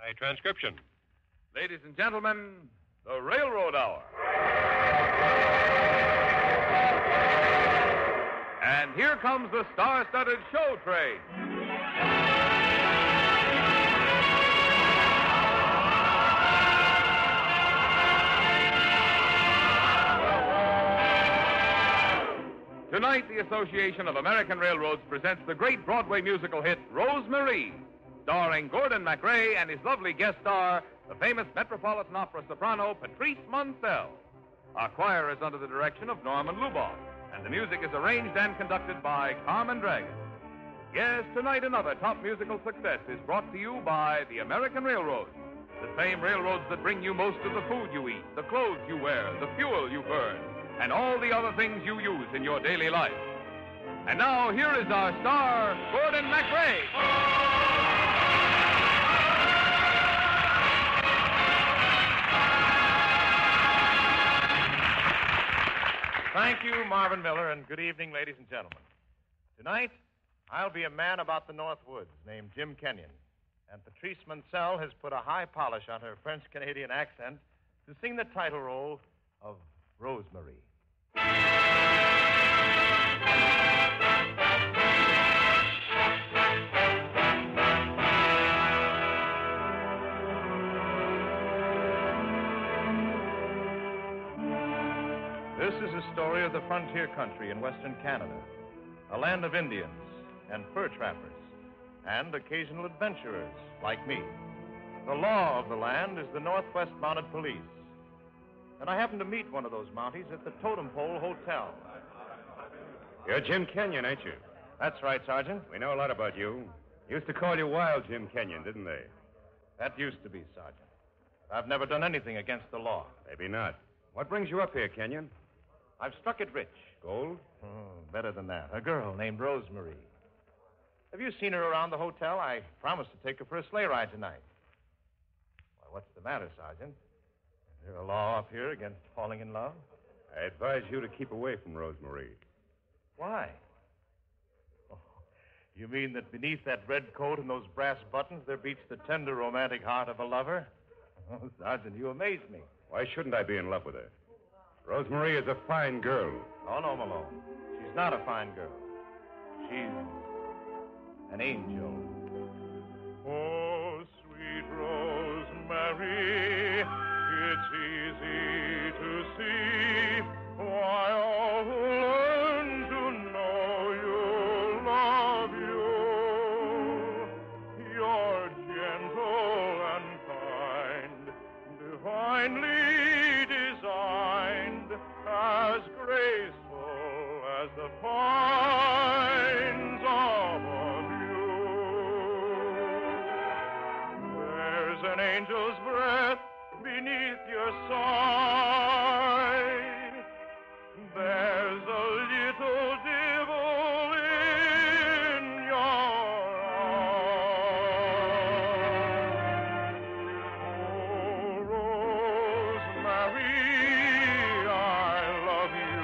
by transcription. Ladies and gentlemen, the Railroad Hour. And here comes the star-studded show train. Tonight, the Association of American Railroads presents the great Broadway musical hit, Rose-Marie, starring Gordon MacRae and his lovely guest star, the famous Metropolitan Opera soprano, Patrice Moncel. Our choir is under the direction of Norman Luboff, and the music is arranged and conducted by Carmen Dragon. Yes, tonight another top musical success is brought to you by the American Railroads, the same railroads that bring you most of the food you eat, the clothes you wear, the fuel you burn, and all the other things you use in your daily life. And now, here is our star, Gordon MacRae. Thank you, Marvin Miller, and good evening, ladies and gentlemen. Tonight, I'll be a man about the North Woods named Jim Kenyon, and Patrice Moncel has put a high polish on her French-Canadian accent to sing the title role of Rose-Marie. This is a story of the frontier country in western Canada, a land of Indians and fur trappers and occasional adventurers like me. The law of the land is the Northwest Mounted Police. And I happened to meet one of those Mounties at the Totem Pole Hotel. You're Jim Kenyon, ain't you? That's right, Sergeant. We know a lot about you. Used to call you Wild Jim Kenyon, didn't they? That used to be, Sergeant. I've never done anything against the law. Maybe not. What brings you up here, Kenyon? I've struck it rich. Gold? Oh, better than that. A girl named Rose-Marie. Have you seen her around the hotel? I promised to take her for a sleigh ride tonight. Why, what's the matter, Sergeant? Is there a law up here against falling in love? I advise you to keep away from Rose-Marie. Why? Oh, you mean that beneath that red coat and those brass buttons there beats the tender romantic heart of a lover? Oh, Sergeant, you amaze me. Why shouldn't I be in love with her? Rose-Marie is a fine girl. Oh, no, Malone. She's not a fine girl. She's an angel. Oh, sweet Rose-Marie, it's easy to see why all who learn to know you love you. You're gentle and kind, divinely designed, as graceful as the pines above you. There's an angel's breath beneath your side. There's a little devil in your eye. Oh, Rose-Marie, I love you.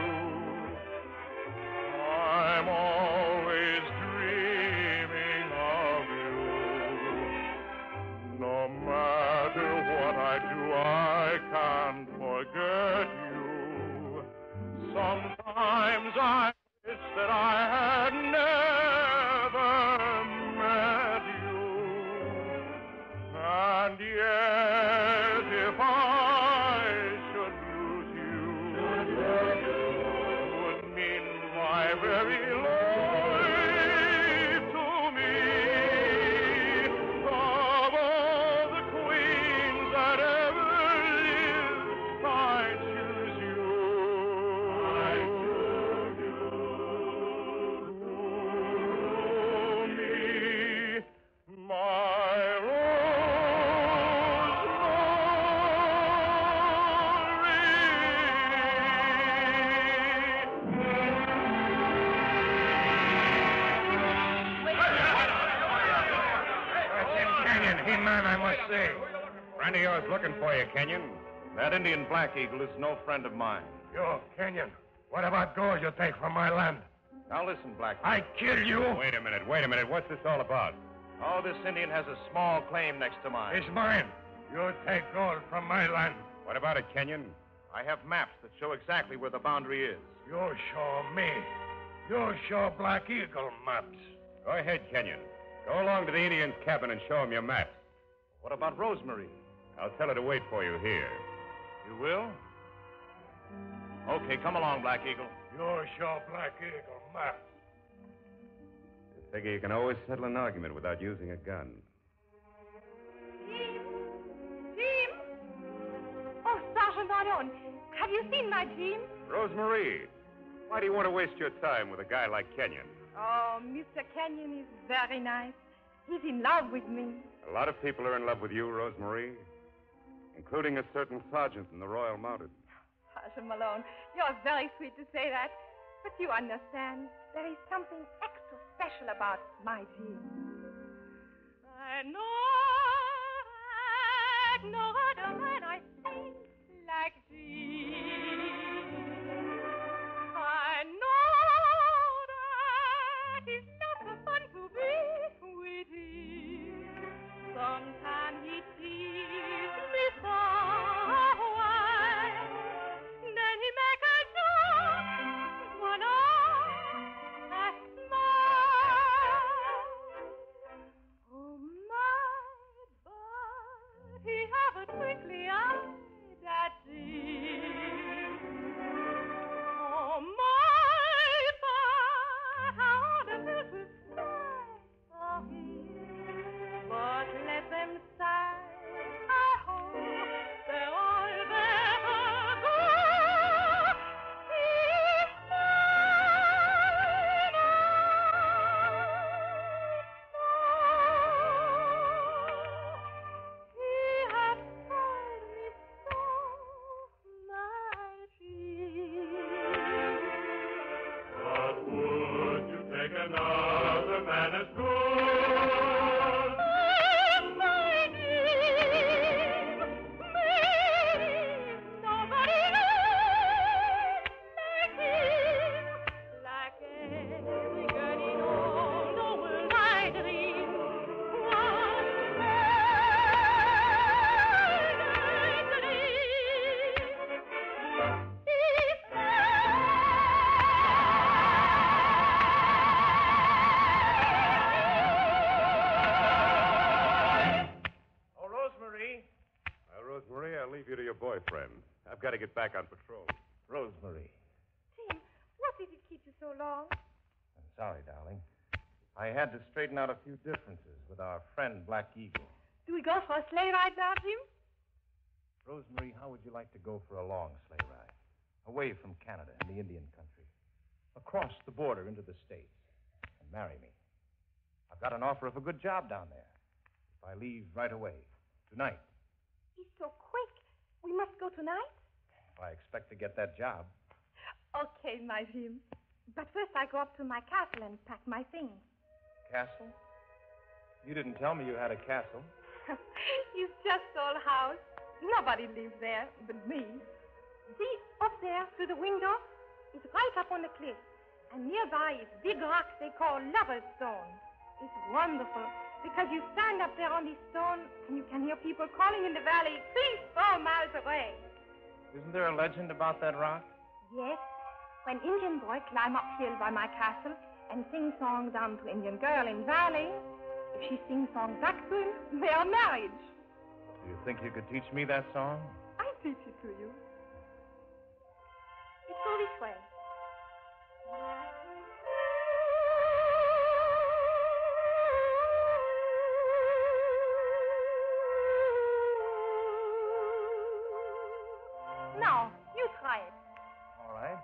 I'm always dreaming of you. No matter what I do, I can't forget you. Sometimes I wish that I had never met you. And yet, if I should lose you, would mean my very life to me. Of all the queens that ever lived, I choose you. I choose you. Me, my Man, I must say. Friend of yours looking for you, Kenyon. That Indian Black Eagle is no friend of mine. You, Kenyon, what about gold you take from my land? Now listen, Black Eagle. I kill you. Wait a minute. What's this all about? Oh, this Indian has a small claim next to mine. It's mine. You take gold from my land. What about it, Kenyon? I have maps that show exactly where the boundary is. You show me. You show Black Eagle maps. Go ahead, Kenyon. Go along to the Indian's cabin and show him your map. What about Rosemary? I'll tell her to wait for you here. You will? Okay, come along, Black Eagle. You show Black Eagle maps. I figure you can always settle an argument without using a gun. Jim! Oh, Sergeant Malone, have you seen my Jim? Rosemary, why do you want to waste your time with a guy like Kenyon? Oh, Mr. Kenyon is very nice. He's in love with me. A lot of people are in love with you, Rosemary, including a certain sergeant in the Royal Mounted. Sergeant Malone, you're very sweet to say that. But you understand, there is something extra special about my Jim. I know no other man I think like Jim. I know that it's not so fun to be with him. Sometimes he teases me so wide, then he make a joke when I smile. Oh my, but he have a twinkly eye that sees. Oh my, but how the little fly for him. But let them sigh, I hope they're all better go. He's mine, he has spoiled me so, my dream. But would you take another man as good? My dream, nobody like him, like every girl in all the world I dream. One man I dream. He's Oh, Rosemary. Rosemary, I'll leave you to your boyfriend. I've got to get back on patrol. Rosemary. Jim, what did it keep you so long? I'm sorry, darling. I had to straighten out a few differences with our friend Black Eagle. Do we go for a sleigh ride now, Jim? Rosemary, how would you like to go for a long sleigh ride? Away from Canada and the Indian country. Across the border into the States. And marry me. I've got an offer of a good job down there. If I leave right away. Tonight. He's so quick. We must go tonight? If I expect to get that job. Okay, my Jim. But first I go up to my castle and pack my things. Castle? You didn't tell me you had a castle. It's just old house. Nobody lives there but me. See, up there through the window, it's right up on the cliff. And nearby is big rocks they call Lover's Stone. It's wonderful because you stand up there on this stone and you can hear people calling in the valley 3-4 miles away. Isn't there a legend about that rock? Yes, when Indian boy climb uphill by my castle and sing songs down to Indian girl in valley, if she sings songs back to him, they are married. Do you think you could teach me that song? I'll teach it to you. It's all this way. Now, you try it. All right.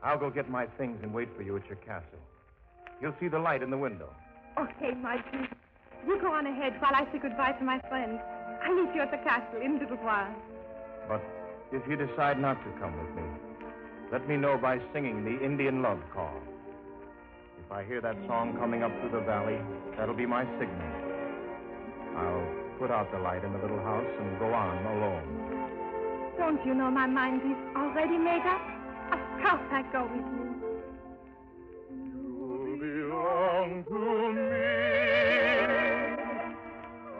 I'll go get my things and wait for you at your castle. You'll see the light in the window. Okay, my dear. You go on ahead while I say goodbye to my friends. I'll meet you at the castle in a little while. But if you decide not to come with me, let me know by singing the Indian love call. If I hear that song coming up through the valley, that'll be my signal. I'll put out the light in the little house and go on alone. Don't you know my mind is already made up? Of course I go with you. You belong to me.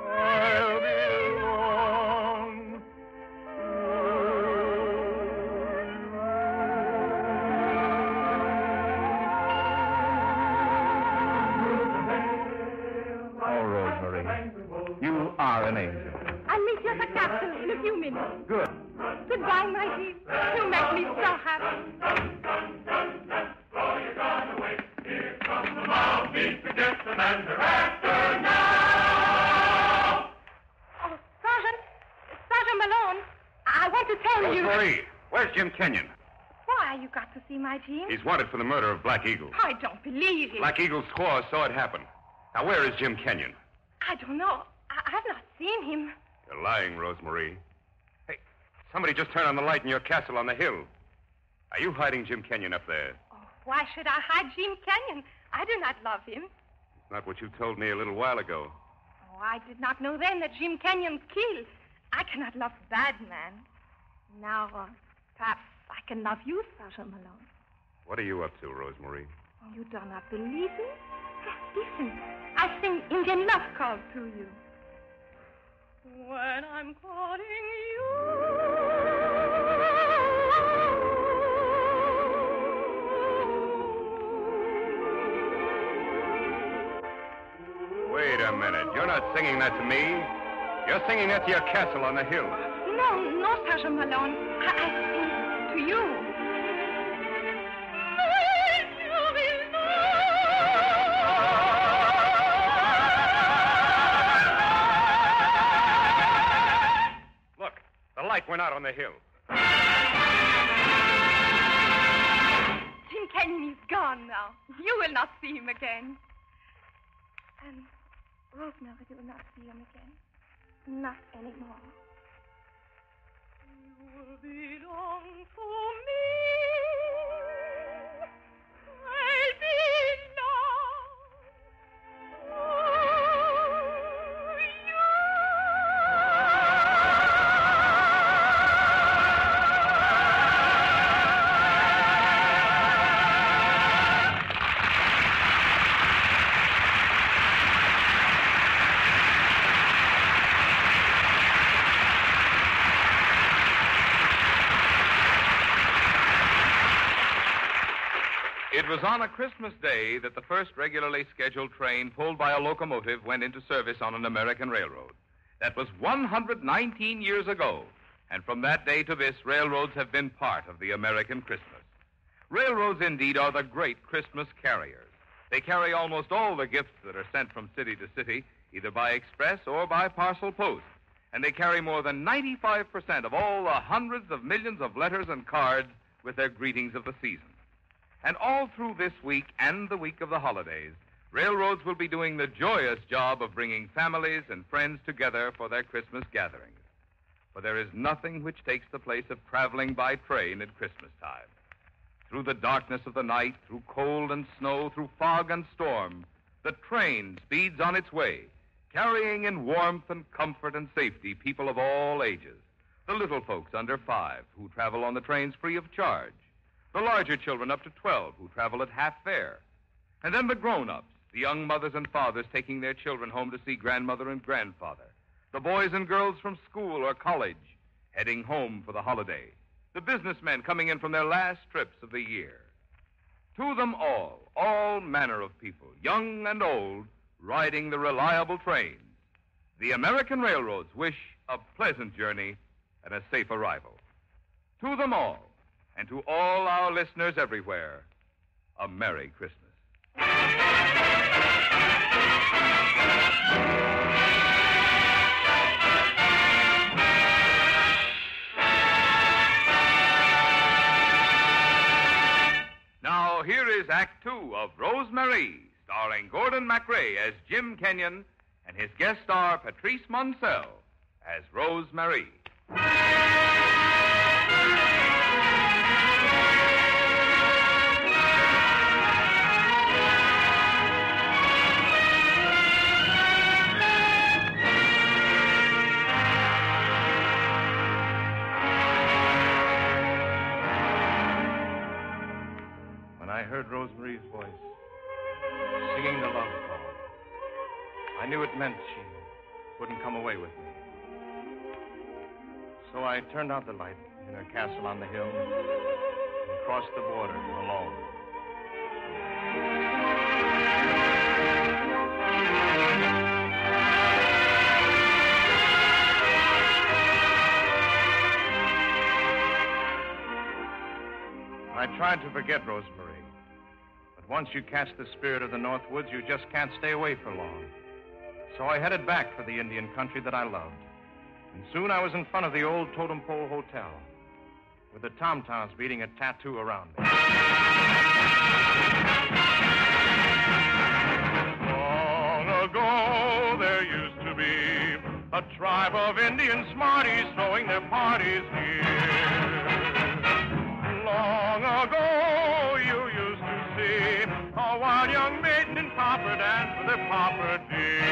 I belong Oh, Rosemary, you are an angel. I'll meet you at the castle in a few minutes. Good. Goodbye, my dear. You make me so happy. Oh, Sergeant Malone, I want to tell you... Rosemary, where's Jim Kenyon? Why, you got to see my Jim? He's wanted for the murder of Black Eagle. I don't believe it. Black Eagle's squaw saw it happen. Now, where is Jim Kenyon? I don't know. I've not seen him. You're lying, Rosemary. Hey, somebody just turned on the light in your castle on the hill. Are you hiding Jim Kenyon up there? Oh, why should I hide Jim Kenyon? I do not love him. It's not what you told me a little while ago. Oh, I did not know then that Jim Kenyon's killed. I cannot love a bad man. Now, perhaps I can love you, Sergeant Malone. What are you up to, Rosemary? Oh, you do not believe me? Listen, I sing Indian love call to you. When I'm calling Wait a minute. You're not singing that to me. You're singing that to your castle on the hill. No, Sergeant Malone. I sing to you. Look, the light went out on the hill. Jim Kenyon is gone now. You will not see him again. And Rosemary will not see him again. Not anymore. You belong to me. I belong to you. It was on a Christmas day that the first regularly scheduled train pulled by a locomotive went into service on an American railroad. That was 119 years ago, and from that day to this, railroads have been part of the American Christmas. Railroads, indeed, are the great Christmas carriers. They carry almost all the gifts that are sent from city to city, either by express or by parcel post. And they carry more than 95% of all the hundreds of millions of letters and cards with their greetings of the season. And all through this week and the week of the holidays, railroads will be doing the joyous job of bringing families and friends together for their Christmas gatherings. For there is nothing which takes the place of traveling by train at Christmas time. Through the darkness of the night, through cold and snow, through fog and storm, the train speeds on its way, carrying in warmth and comfort and safety people of all ages. The little folks under 5 who travel on the trains free of charge. The larger children up to 12 who travel at half fare. And then the grown-ups, the young mothers and fathers taking their children home to see grandmother and grandfather. The boys and girls from school or college heading home for the holiday. The businessmen coming in from their last trips of the year. To them all manner of people, young and old, riding the reliable trains. The American railroads wish a pleasant journey and a safe arrival. To them all, and to all our listeners everywhere, a Merry Christmas. is Act Two of Rosemary, starring Gordon MacRae as Jim Kenyon and his guest star Patrice Munsell as Rosemary. I heard Rosemary's voice singing the love song. I knew it meant she wouldn't come away with me. So I turned out the light in her castle on the hill and crossed the border alone. I tried to forget Rosemary. Once you catch the spirit of the North Woods, you just can't stay away for long. So I headed back for the Indian country that I loved. And soon I was in front of the old Totem Pole Hotel, with the tom-toms beating a tattoo around me. Long ago, there used to be a tribe of Indian smarties throwing their parties here. Long ago, you used to see a wild young maiden in copper dance with her pauper dear.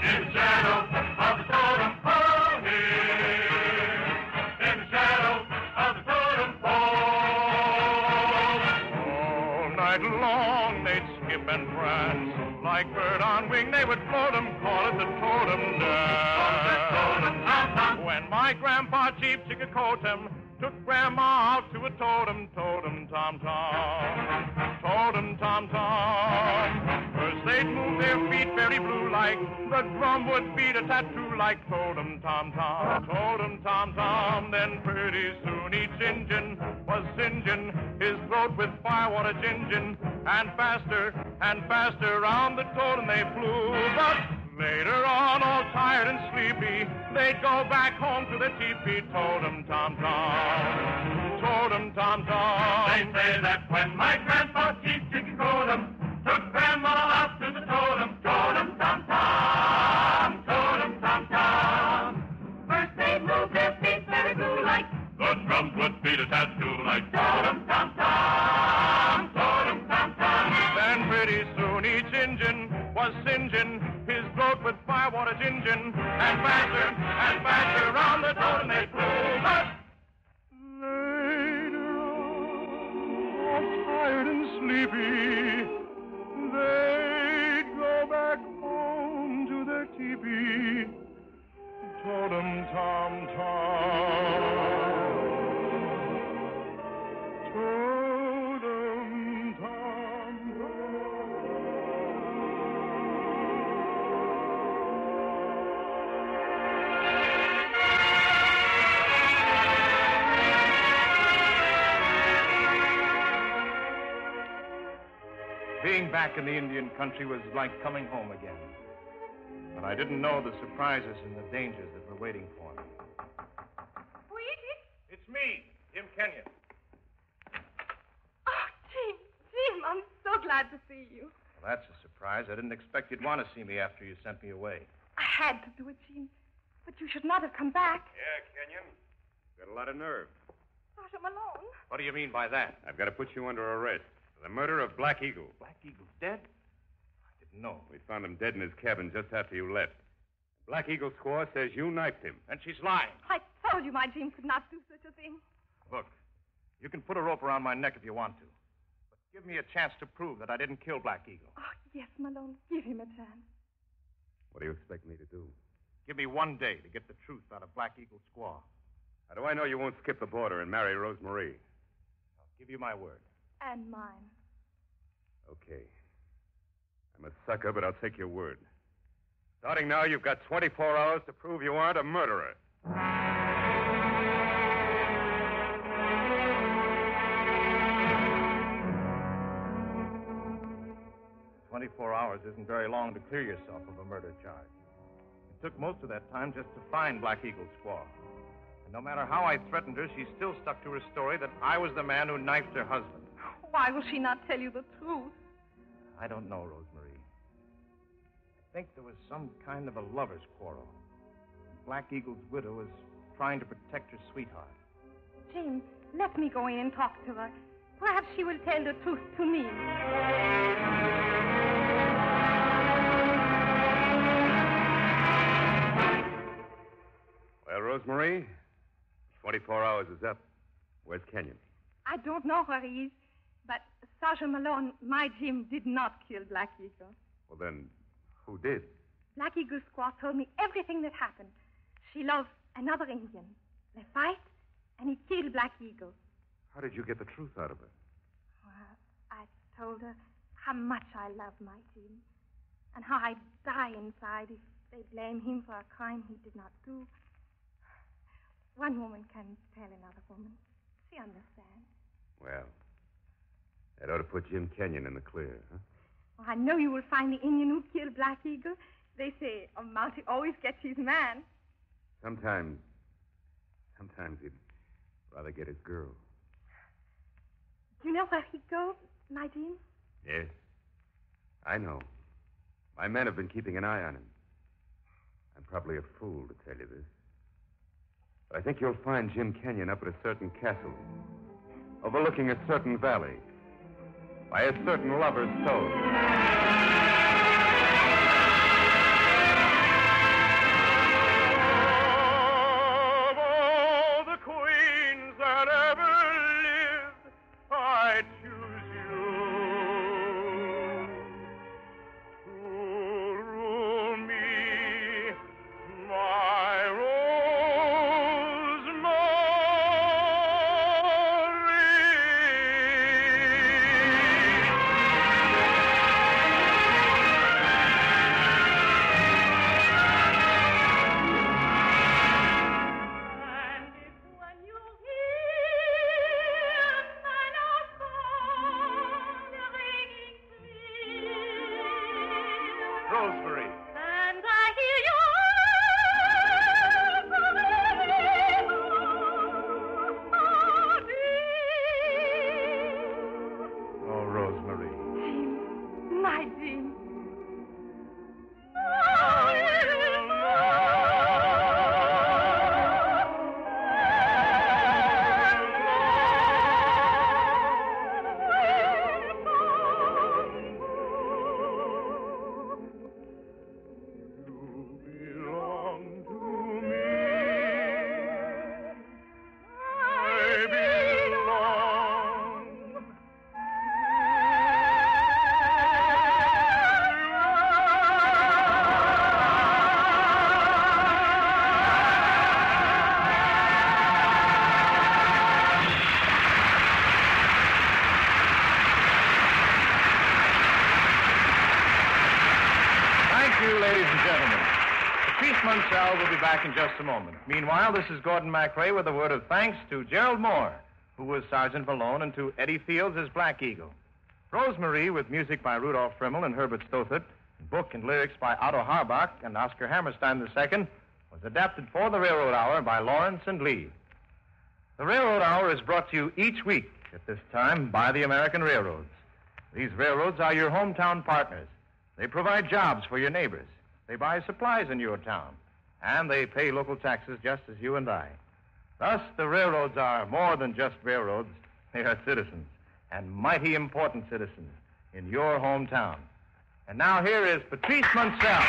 In the shadow of the totem pole here, in the shadow of the totem pole. All night long they'd skip and prance, like bird on wing they would float 'em, call it the totem dance. When my grandpa Chief Chickacotem took Grandma out to a totem, tom-tom. Totem, tom-tom. First they'd move their feet very blue like the drum would beat a tattoo like totem, tom-tom. Totem, tom-tom. Then pretty soon each Injun was singeing his throat with firewater gingin'. And faster round the totem they flew. But later on, all tired and sleepy, they'd go back home to their teepee. Totem, tom-tom. Totem, tom-tom. They say that when my grandpa Chief Chickacotem took Grandma out to the totem, totem, tom-tom. Totem, tom-tom. First they'd move their feet very blue like the drums would beat a tattoo like totem, tom-tom. Totem, tom-tom. Then pretty soon each Injun was singeing his throat with firewater gingin', and faster round the totem they flew. But later on, all tired and sleepy, they'd go back home to their teepee. Totem, tom, tom. Totem, tom, tom. Being back in the Indian country was like coming home again. But I didn't know the surprises and the dangers that were waiting for me. Who is it? It's me, Jim Kenyon. Oh, Jim, I'm so glad to see you. Well, that's a surprise. I didn't expect you'd want to see me after you sent me away. I had to do it, Jim. But you should not have come back. Yeah, Kenyon. Got a lot of nerve. Sergeant Malone. What do you mean by that? I've got to put you under arrest for the murder of Black Eagle. Black Eagle's dead? I didn't know. We found him dead in his cabin just after you left. Black Eagle's squaw says you knifed him. And she's lying. I told you my Jim could not do such a thing. Look, you can put a rope around my neck if you want to. But give me a chance to prove that I didn't kill Black Eagle. Oh, yes, Malone. Give him a chance. What do you expect me to do? Give me 1 day to get the truth out of Black Eagle's squaw. How do I know you won't skip the border and marry Rosemary? I'll give you my word. And mine. Okay. I'm a sucker, but I'll take your word. Starting now, you've got 24 hours to prove you aren't a murderer. 24 hours isn't very long to clear yourself of a murder charge. It took most of that time just to find Black Eagle's squaw. And no matter how I threatened her, she still stuck to her story that I was the man who knifed her husband. Why will she not tell you the truth? I don't know, Rosemary. I think there was some kind of a lover's quarrel. Black Eagle's widow was trying to protect her sweetheart. Jim, let me go in and talk to her. Perhaps she will tell the truth to me. Well, Rosemary, 24 hours is up. Where's Kenyon? I don't know where he is, but Sergeant Malone, my Jim, did not kill Black Eagle. Well, then, who did? Black Eagle's squaw told me everything that happened. She loves another Indian. They fight, and he killed Black Eagle. How did you get the truth out of her? Well, I told her how much I love my Jim, and how I'd die inside if they blame him for a crime he did not do. One woman can tell another woman. She understands. Well, that ought to put Jim Kenyon in the clear, huh? Well, I know you will find the Indian who killed Black Eagle. They say a mountie always gets his man. Sometimes he'd rather get his girl. Do you know where he goes, my Jim? Yes, I know. My men have been keeping an eye on him. I'm probably a fool to tell you this. But I think you'll find Jim Kenyon up at a certain castle, overlooking a certain valley, by a certain lover's toe. Will be back in just a moment. Meanwhile, this is Gordon MacRae with a word of thanks to Gerald Moore, who was Sergeant Malone, and to Eddie Fields as Black Eagle. Rosemary, with music by Rudolph Frimmel and Herbert Stothert, book and lyrics by Otto Harbach and Oscar Hammerstein II, was adapted for the Railroad Hour by Lawrence and Lee. The Railroad Hour is brought to you each week at this time by the American Railroads. These railroads are your hometown partners. They provide jobs for your neighbors. They buy supplies in your town. And they pay local taxes just as you and I. Thus, the railroads are more than just railroads. They are citizens, and mighty important citizens, in your hometown. And now here is Patrice Munsell.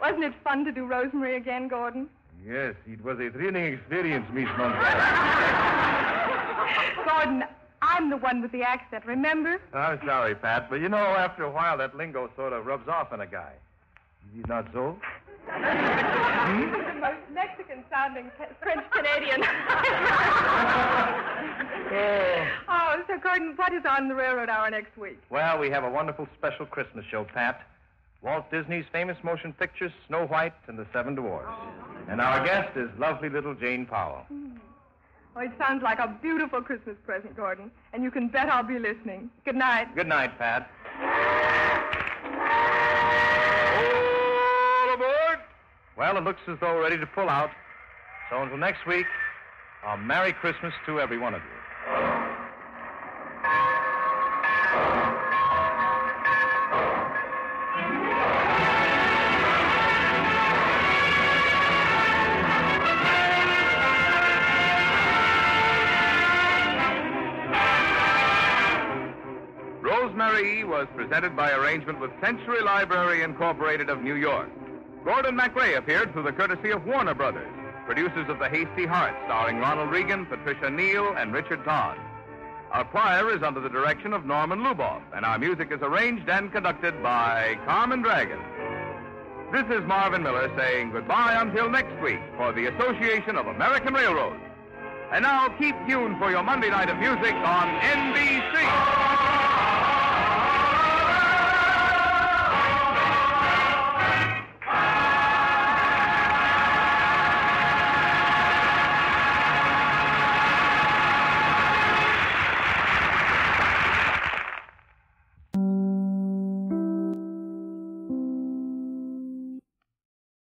Wasn't it fun to do Rosemary again, Gordon? Yes, it was a thrilling experience, Miss Munsell. Gordon, I'm the one with the accent, remember? I'm sorry, Pat, but you know, after a while, that lingo sort of rubs off on a guy. Is it not so? The most Mexican-sounding French-Canadian. Oh, so, Gordon, what is on the Railroad Hour next week? Well, we have a wonderful special Christmas show, Pat. Walt Disney's famous motion pictures, Snow White and the Seven Dwarfs. And our guest is lovely little Jane Powell. Oh, it sounds like a beautiful Christmas present, Gordon. And you can bet I'll be listening. Good night. Good night, Pat. All aboard! Well, it looks as though we're ready to pull out. So until next week, a Merry Christmas to every one of you. Rosemary was presented by arrangement with Century Library Incorporated of New York. Gordon MacRae appeared through the courtesy of Warner Brothers, producers of The Hasty Heart, starring Ronald Reagan, Patricia Neal, and Richard Todd. Our choir is under the direction of Norman Luboff, and our music is arranged and conducted by Carmen Dragon. This is Marvin Miller saying goodbye until next week for the Association of American Railroads. And now keep tuned for your Monday night of music on NBC.